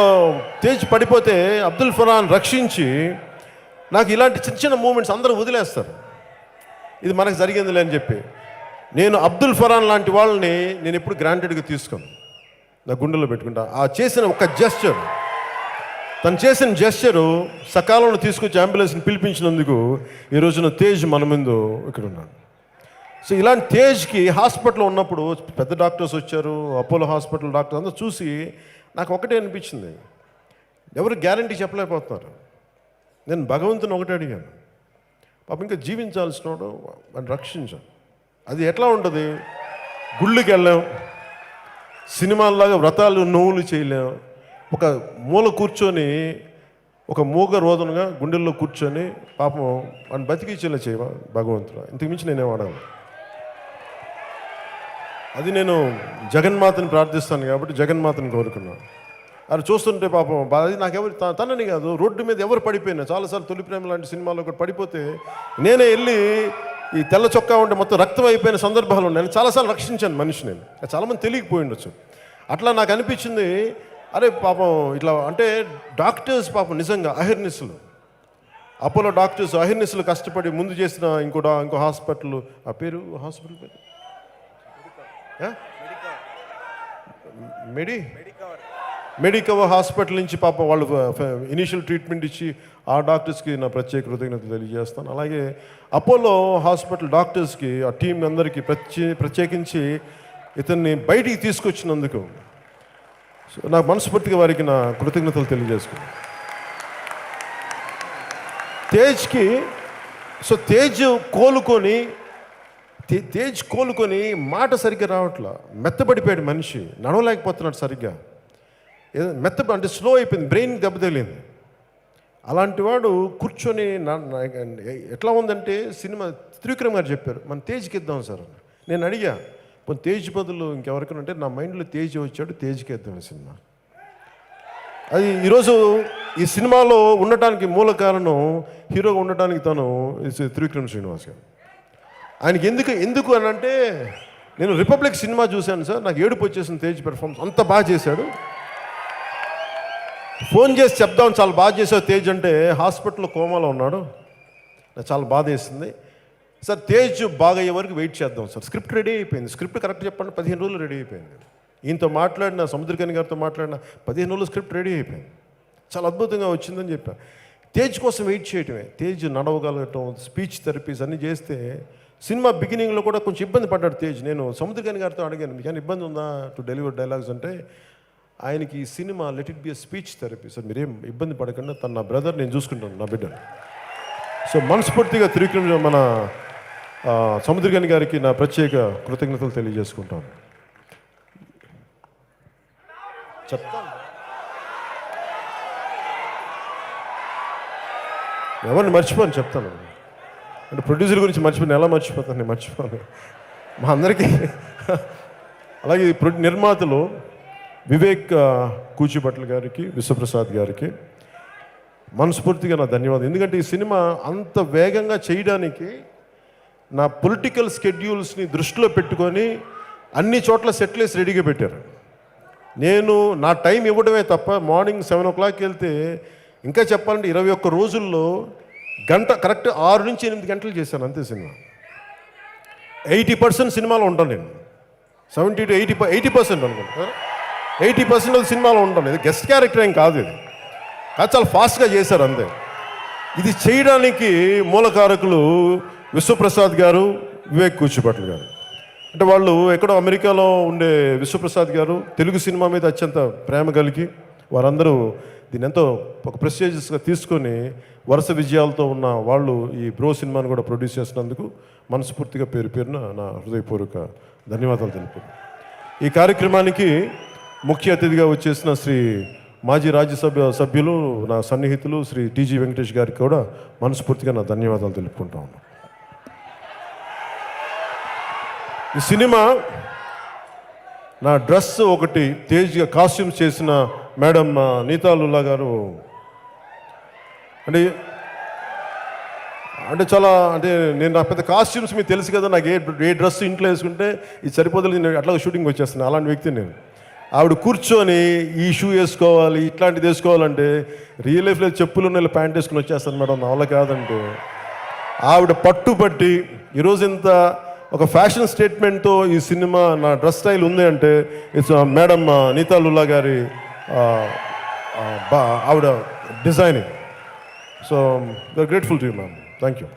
[SPEAKER 2] తేజ్ పడిపోతే అబ్దుల్ ఫరాన్ రక్షించి, నాకు ఇలాంటి చిన్న చిన్న మూమెంట్స్ అందరూ వదిలేస్తారు, ఇది మనకు జరిగిందిలే అని చెప్పి. నేను అబ్దుల్ ఫరాన్ లాంటి వాళ్ళని నేను ఎప్పుడు గ్రాంటెడ్గా తీసుకోను, నా గుండెలో పెట్టుకుంటా. ఆ చేసిన ఒక జెస్చర్, తను చేసిన జెస్చరు సకాలంలో తీసుకొచ్చి అంబులెన్స్ని పిలిపించినందుకు ఈ రోజున తేజ్ మన ముందు ఇక్కడ ఉన్నాడు. సో ఇలాంటి తేజ్కి హాస్పిటల్లో ఉన్నప్పుడు పెద్ద డాక్టర్స్ వచ్చారు, అపోలో హాస్పిటల్ డాక్టర్స్ అందరూ చూసి నాకు ఒకటే అనిపించింది, ఎవరు గ్యారంటీ చెప్పలేకపోతున్నారు. నేను భగవంతుని ఒకటే అడిగాను, పాపం ఇంకా జీవించాల్సిన వాడు వాడిని రక్షించాను. అది ఎట్లా ఉంటుంది, గుళ్ళకి వెళ్ళాం, సినిమాల్లాగా వ్రతాలు నోవులు చేయలేం, ఒక మూల కూర్చొని ఒక మూగ రోదనగా గుండెల్లో కూర్చొని పాపం వాడిని బతికించేలా చేయవా భగవంతుడు, ఇంతకు మించి నేనేం అడగను. అది నేను జగన్మాతని ప్రార్థిస్తాను కాబట్టి జగన్మాతని కోరుకున్నాను. అది చూస్తుంటే పాపం అది నాకెవరు తనని కాదు, రోడ్డు మీద ఎవరు పడిపోయినా, చాలాసార్లు తొలి ప్రేమ లాంటి సినిమాలో ఒకటి పడిపోతే నేనే వెళ్ళి ఈ తెల్ల చొక్కా ఉంటే మొత్తం రక్తం అయిపోయిన సందర్భాలు ఉన్నాయి. నేను చాలాసార్లు రక్షించాను మనిషిని, చాలామంది తెలియకపోయి ఉండొచ్చు. అట్లా నాకు అనిపించింది, అరే పాపం ఇట్లా అంటే డాక్టర్స్ పాపం నిజంగా అహిర్నిస్సులు, అపోలో డాక్టర్స్ అహిర్నిస్సులు కష్టపడి ముందు చేసిన ఇంకో హాస్పిటల్, ఆ పేరు హాస్పిటల్ పేరు మెడికవర్ హాస్పిటల్ నుంచి పాపం వాళ్ళు ఇనీషియల్ ట్రీట్మెంట్ ఇచ్చి ఆ డాక్టర్స్కి నా ప్రత్యేక కృతజ్ఞతలు తెలియజేస్తాను. అలాగే అపోలో హాస్పిటల్ డాక్టర్స్కి, ఆ టీం అందరికీ ప్రత్యేకించి ఇతన్ని బయటికి తీసుకొచ్చినందుకు నాకు మనస్ఫూర్తిగా వారికి నా కృతజ్ఞతలు తెలియజేసుకున్నాను. తేజ్కి తేజ్ కోలుకొని మాట సరిగ్గా రావట్లా, మెత్తబడిపోయాడు మనిషి, నడవలేకపోతున్నాడు సరిగ్గా, అంటే స్లో అయిపోయింది, బ్రెయిన్ దెబ్బతగిలింది. అలాంటి వాడు కూర్చొని ఎట్లా ఉందంటే సినిమా త్రివిక్రమ్ గారు చెప్పారు మన తేజ్కి ఇద్దాం సార్. నేను అడిగా పోనీ తేజ్ బదులు ఇంకెవరికైనా అంటే నా మైండ్లో తేజ్ వచ్చాడు, తేజ్కి ఇద్దాం సినిమా. అది ఈరోజు ఈ సినిమాలో ఉండటానికి మూల కారణం, హీరోగా ఉండటానికి తను త్రివిక్రమ్ శ్రీనివాస్ గారు. ఆయనకి ఎందుకు అని అంటే, నేను రిపబ్లిక్ సినిమా చూశాను సార్, నాకు ఏడుపు వచ్చేసిన తేజ్ పెర్ఫార్మెన్స్ అంత బాగా చేశాడు. ఫోన్ చేసి చెప్దాం చాలా బాగా చేసావు తేజ్ అంటే హాస్పిటల్లో కోమాలో ఉన్నాడు. నాకు చాలా బాధ వేసింది. సార్ తేజ్ బాగా అయ్యే వరకు వెయిట్ చేద్దాం సార్. స్క్రిప్ట్ రెడీ అయిపోయింది. స్క్రిప్ట్ కరెక్ట్ చెప్పండి 15 రోజులు రెడీ అయిపోయింది. ఈయనతో మాట్లాడిన సముద్రకని గారితో మాట్లాడిన 15 రోజులు స్క్రిప్ట్ రెడీ అయిపోయింది. చాలా అద్భుతంగా వచ్చిందని చెప్పాను. తేజ్ కోసం వెయిట్ చేయటమే. తేజ్ నడవగలగటం, స్పీచ్ థెరపీస్ అన్నీ చేస్తే సినిమా బిగినింగ్లో కూడా కొంచెం ఇబ్బంది పడ్డాడు తేజ్. నేను సముద్రకని గారితో అడిగాను, మీకు ఏమైనా ఇబ్బంది ఉందా టు డెలివర్ డైలాగ్స్ అంటే, ఆయనకి ఈ cinema let it be a speech therapy sir, మీరేం ఇబ్బంది పడకుండా తన నా బ్రదర్, నేను చూసుకుంటాను నా బిడ్డను. సో మనస్ఫూర్తిగా త్రివిక్రమ్ మన సముద్రకని గారికి నా ప్రత్యేక కృతజ్ఞతలు తెలియజేసుకుంటాను. చెప్తాను ఎవరిని మర్చిపోను, చెప్తాను. అంటే ప్రొడ్యూసర్ గురించి మర్చిపోయాను, ఎలా మర్చిపోతాను, నేను మర్చిపోను మా అందరికీ. అలాగే నిర్మాతలు వివేక్ కూచిభట్ల గారికి, విశ్వప్రసాద్ గారికి మనస్ఫూర్తిగా నా ధన్యవాదాలు. ఎందుకంటే ఈ సినిమా అంత వేగంగా చేయడానికి నా పొలిటికల్ స్కెడ్యూల్స్ని దృష్టిలో పెట్టుకొని అన్ని చోట్ల సెట్లేసి రెడీగా పెట్టారు. నేను నా టైం ఇవ్వడమే తప్ప మార్నింగ్ 7 o'clock వెళ్తే, ఇంకా చెప్పాలంటే 21 రోజుల్లో గంట కరెక్ట్ 6 నుంచి 8 గంటలు చేశాను అంతే. సినిమా 80% సినిమాలో ఉంటాను నేను. 70 to 80% అనుకుంటా. 80% సినిమాలో ఉంటాను. ఇది గెస్ట్ క్యారెక్టర్ ఏం కాదు, ఇది కాదు, చాలా ఫాస్ట్గా చేశారు అంతే. ఇది చేయడానికి మూలకారకులు విశ్వప్రసాద్ గారు, వివేక్ కూచిభట్ల గారు. అంటే వాళ్ళు ఎక్కడో అమెరికాలో ఉండే విశ్వప్రసాద్ గారు తెలుగు సినిమా మీద అత్యంత ప్రేమ కలిగి వారందరూ దీన్ని ఎంతో ఒక ప్రెస్టీజియస్గా తీసుకొని వరుస విజయాలతో ఉన్న వాళ్ళు ఈ బ్రో సినిమాను కూడా ప్రొడ్యూస్ చేసినందుకు మనస్ఫూర్తిగా పేరున నా హృదయపూర్వక ధన్యవాదాలు తెలుపుతున్నాను. ఈ కార్యక్రమానికి ముఖ్య అతిథిగా వచ్చేసిన శ్రీ మాజీ రాజ్యసభ సభ్యులు, నా సన్నిహితులు శ్రీ టీజీ వెంకటేష్ గారికి కూడా మనస్ఫూర్తిగా నా ధన్యవాదాలు తెలుపుకుంటా ఉన్నాను. ఈ సినిమా నా డ్రెస్ ఒకటి తేజ్గా కాస్ట్యూమ్స్ చేసిన మేడం నీతాలుల్లా గారు అంటే చాలా అంటే నేను నా పెద్ద కాస్ట్యూమ్స్ మీకు తెలుసు కదా, నాకు ఏ డ్రెస్ ఇంట్లో వేసుకుంటే ఇది సరిపోతుంది, నేను అట్లా షూటింగ్ వచ్చేస్తున్నాను. అలాంటి వ్యక్తి నేను. ఆవిడ కూర్చొని ఈ షూ వేసుకోవాలి, ఇట్లాంటిది వేసుకోవాలంటే రియల్ లైఫ్లో చెప్పులు నెల ప్యాంట్ వేసుకుని వచ్చేస్తాను మేడం, నా వల్ల కాదంటే ఆవిడ పట్టుబట్టి ఈరోజు ఇంత ఒక ఫ్యాషన్ స్టేట్మెంట్తో ఈ సినిమా నా డ్రెస్ స్టైల్ ఉంది అంటే ఇట్స్ మేడం నీతాలుల్లా గారి ఆవిడ డిజైనింగ్. So we are grateful to you ma'am, thank you.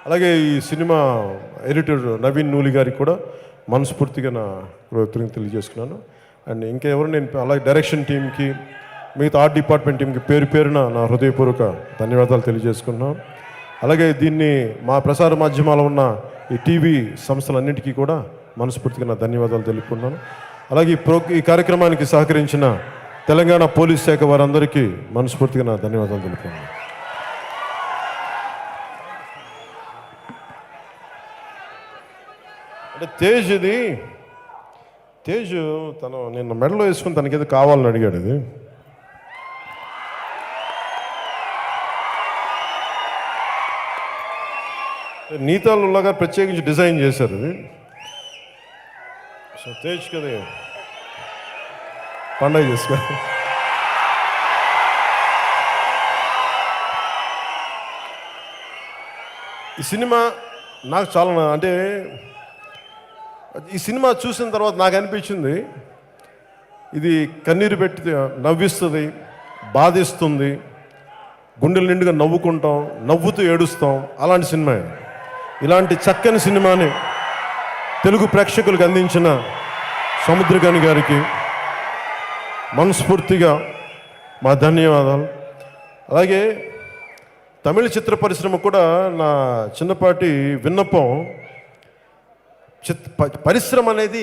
[SPEAKER 2] అలాగే ఈ సినిమా ఎడిటర్ నవీన్ నూలి గారికి కూడా మనస్ఫూర్తిగా నా కృతజ్ఞతలు తెలియజేసుకున్నాను. అండ్ ఇంకెవరు నేను అలాగే డైరెక్షన్ టీంకి, మిగతా ఆర్ట్ డిపార్ట్మెంట్ టీంకి పేరున నా హృదయపూర్వక ధన్యవాదాలు తెలియజేసుకున్నాను. అలాగే దీన్ని మా ప్రసార మాధ్యమాల్లో ఉన్న ఈ టీవీ సంస్థలన్నింటికీ కూడా మనస్ఫూర్తిగా నా ధన్యవాదాలు తెలుపుకున్నాను. అలాగే ఈ కార్యక్రమానికి సహకరించిన తెలంగాణ పోలీస్ శాఖ వారందరికీ మనస్ఫూర్తిగా నా ధన్యవాదాలు తెలుపుకున్నాను. అంటే తేజ్ తను నిన్న మెడలో వేసుకుని తనకేదో కావాలని అడిగాడు. ఇది నీతాలుల్లా గారు ప్రత్యేకించి డిజైన్ చేశారు ఇది. సో తేజ్ కదా పండగ చేసుకో. ఈ సినిమా నాకు చాలా అంటే ఈ సినిమా చూసిన తర్వాత నాకు అనిపించింది ఇది కన్నీరు పెట్టి నవ్విస్తుంది, బాధిస్తుంది, గుండెల నిండుగా నవ్వుకుంటాం, నవ్వుతూ ఏడుస్తాం, అలాంటి సినిమా. ఇలాంటి చక్కని సినిమాని తెలుగు ప్రేక్షకులకు అందించిన సముద్రకని గారికి మనస్ఫూర్తిగా మా ధన్యవాదాలు. అలాగే తమిళ చిత్ర పరిశ్రమ కూడా నా చిన్నపాటి విన్నపం, పరిశ్రమ అనేది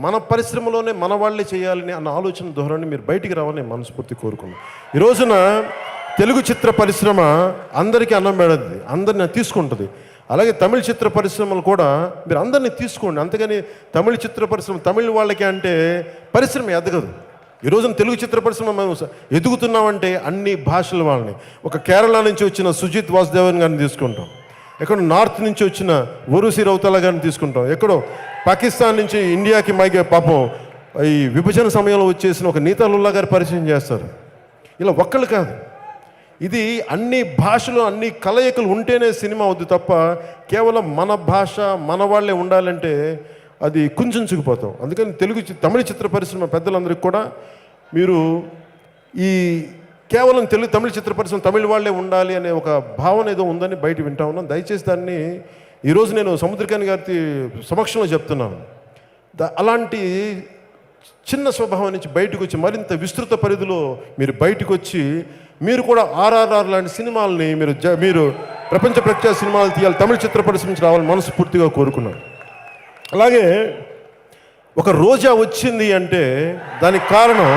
[SPEAKER 2] మన పరిశ్రమలోనే మన వాళ్ళే చేయాలని అన్న ఆలోచన ధోరణి మీరు బయటికి రావాలని మనస్ఫూర్తి కోరుకున్నాను. ఈ రోజున తెలుగు చిత్ర పరిశ్రమ అందరికీ అన్నం పెడద్ది, అందరిని తీసుకుంటుంది. అలాగే తమిళ చిత్ర పరిశ్రమలు కూడా మీరు అందరినీ తీసుకోండి. అంతేగాని తమిళ చిత్ర పరిశ్రమ తమిళ వాళ్ళకి అంటే పరిశ్రమ ఎదగదు. ఈ రోజున తెలుగు చిత్ర పరిశ్రమ మేము ఎదుగుతున్నామంటే అన్ని భాషల వాళ్ళని, ఒక కేరళ నుంచి వచ్చిన సుజిత్ వాసుదేవన్ గారిని తీసుకుంటాం, ఎక్కడో నార్త్ నుంచి వచ్చిన ఒరుసి రౌతాల గారిని తీసుకుంటాం, ఎక్కడో పాకిస్తాన్ నుంచి ఇండియాకి మైగే పాపం ఈ విభజన సమయంలో వచ్చేసిన ఒక నీతాలుల్లా గారి పరిచయం చేస్తారు. ఇలా ఒక్కళ్ళు కాదు, ఇది అన్ని భాషలు అన్ని కలయికలు ఉంటేనే సినిమా అవుద్ది తప్ప కేవలం మన భాష మన వాళ్ళే ఉండాలంటే అది కుంచుకుపోతాం. అందుకని తమిళ చిత్ర పరిశ్రమ పెద్దలందరికీ కూడా మీరు ఈ కేవలం తమిళ చిత్ర పరిశ్రమ తమిళ వాళ్ళే ఉండాలి అనే ఒక భావన ఏదో ఉందని బయట వింటా ఉన్నాం. దయచేసి దాన్ని ఈరోజు నేను సముద్రకాని గారి సమక్షంలో చెప్తున్నాను. అలాంటి చిన్న స్వభావం నుంచి బయటకు వచ్చి మరింత విస్తృత పరిధిలో మీరు బయటకు వచ్చి మీరు కూడా ఆర్ఆర్ఆర్ లాంటి సినిమాలని మీరు ప్రపంచ ప్రఖ్యాత సినిమాలు తీయాలి, తమిళ చిత్ర పరిశ్రమ నుంచి రావాలని మనస్ఫూర్తిగా కోరుకున్నాను. అలాగే ఒక రోజా వచ్చింది అంటే దానికి కారణం,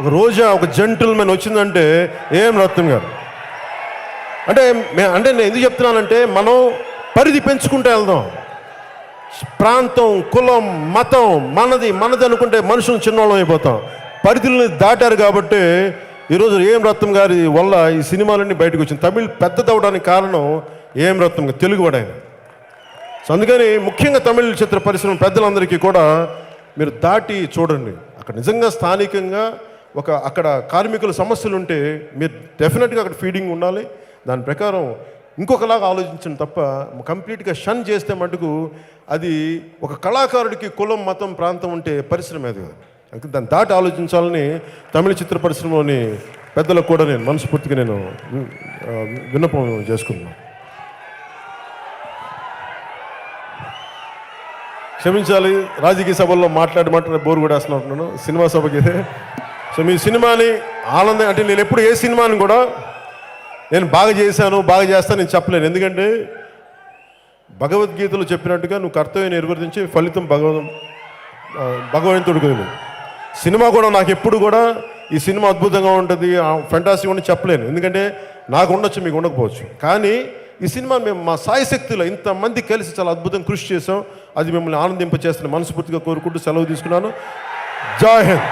[SPEAKER 2] ఒక రోజా ఒక జెంటిల్మెన్ వచ్చిందంటే ఏం రత్నం గారు అంటే నేను ఎందుకు చెప్తున్నానంటే మనం పరిధి పెంచుకుంటూ వెళ్దాం. ప్రాంతం, కులం, మతం మనది అనుకుంటే మనుషులు చిన్నోళ్ళం అయిపోతాం. పరిధుల్ని దాటారు కాబట్టి ఈరోజు ఏం రత్నం గారి వల్ల ఈ సినిమాలన్నీ బయటకు వచ్చింది. తమిళ్ పెద్దదవడానికి కారణం ఏం రత్నం గారు, తెలుగువాడు ఆయన. సో అందుకని ముఖ్యంగా తమిళ చిత్ర పరిశ్రమ పెద్దలందరికీ కూడా మీరు దాటి చూడండి. అక్కడ నిజంగా స్థానికంగా అక్కడ కార్మికుల సమస్యలు ఉంటే మీరు డెఫినెట్గా అక్కడ ఫీడింగ్ ఉండాలి. దాని ప్రకారం ఇంకొకలాగా ఆలోచించండి తప్ప కంప్లీట్గా షన్ చేస్తే మటుకు అది ఒక కళాకారుడికి కులం, మతం, ప్రాంతం ఉంటే పరిశ్రమ అది కాదు. అందుకే దాన్ని దాటి ఆలోచించాలని తమిళ చిత్ర పరిశ్రమలోని పెద్దలకు కూడా నేను మనస్ఫూర్తిగా నేను విన్నపం చేసుకున్నాను. క్షమించాలి, రాజకీయ సభల్లో మాట్లాడి బోరు కూడా వేస్తున్నాను సినిమా సభకి. సో మీ సినిమాని ఆనందం అంటే నేను ఎప్పుడు ఏ సినిమాని కూడా నేను బాగా చేస్తాను నేను చెప్పలేను. ఎందుకంటే భగవద్గీతలో చెప్పినట్టుగా నువ్వు కర్తవ్యం నిర్వర్తించి ఫలితం భగవంతుడికి. సినిమా కూడా నాకు ఎప్పుడు కూడా ఈ సినిమా అద్భుతంగా ఉంటుంది, ఫెంటాస్టిక్ అని చెప్పలేను. ఎందుకంటే నాకు ఉండొచ్చు, మీకు ఉండకపోవచ్చు. కానీ ఈ సినిమా మేము మా సాయశక్తిలో ఇంతమంది కలిసి చాలా అద్భుతంగా కృషి చేసాం. అది మిమ్మల్ని ఆనందింపచేస్తున్న మనస్ఫూర్తిగా కోరుకుంటూ సెలవు తీసుకున్నాను. జై హింద్.